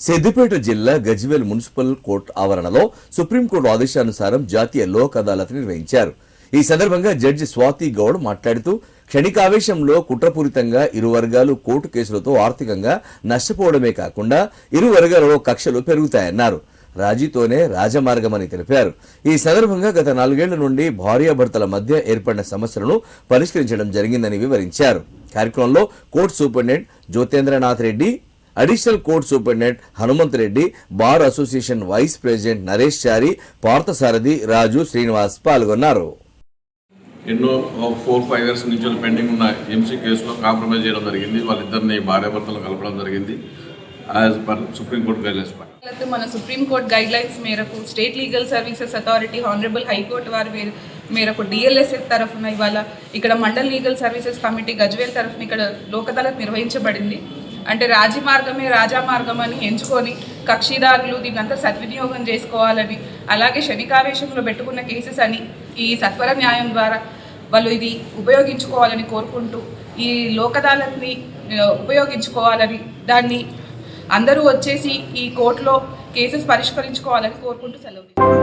సిద్దిపేట జిల్లా Gajwel municipal court ఆవరణలో supreme court ఆదేశానుసారం జాతీయ లోక్ అదాలత్ నిర్వహించారు. ఈ సందర్భంగా జడ్జి స్వాతి గౌడ్ మాట్లాడుతూ క్షణికావేశంలో కుట్రపూరితంగా ఇరు వర్గాలు కోర్టు కేసులతో ఆర్థికంగా నష్టపోవడమే కాకుండా ఇరు వర్గాలలో కక్షలు పెరుగుతాయన్నారు. రాజీతోనే రాజమార్గమని తెలిపారు. ఈ సందర్భంగా గత 4 ఏళ్ల నుండి భార్యాభర్తల మధ్య ఏర్పడిన సమస్యలను పరిష్కరించడం జరిగిందని వివరించారు. కార్యక్రమంలో court superintendent Jyothendranath Reddy, additional court superintendent Hanumanth Reddy, bar association vice president Naresh Chary, Parthasarathi, Raju, Srinivas పాల్గొన్నారు. ఎన్నో 4-5 ఇయర్స్ నుంచి పెండింగ్ ఉన్న ఎంసీ కేసులో కాంప్రమైజ్ చేయడం జరిగింది. వాళ్ళిద్దరిని భార్యాభర్తలు కలపడం జరిగింది యాజ్ పర్ సుప్రీంకోర్టు గైడ్లైన్స్. మన సుప్రీంకోర్టు గైడ్లైన్స్ మేరకు state legal services authority honourable high court వారి మేరకు డిఎల్ఎస్ఎఫ్ తరఫున ఇవాళ ఇక్కడ mandal legal services committee Gajwel తరఫున ఇక్కడ లోక్ అదాలత్ నిర్వహించబడింది. అంటే రాజీ మార్గమే రాజా మార్గం అని ఎంచుకొని కక్షిదారులు దీన్నంతా సద్వినియోగం చేసుకోవాలని, అలాగే క్షణికావేశంలో పెట్టుకున్న కేసెస్ అని ఈ సత్వర న్యాయం ద్వారా వాళ్ళు ఇది ఉపయోగించుకోవాలని కోరుకుంటూ ఈ లోక్ అదాలత్ని ఉపయోగించుకోవాలని, దాన్ని అందరూ వచ్చేసి ఈ కోర్టులో కేసెస్ పరిష్కరించుకోవాలని కోరుకుంటూ సెలవు.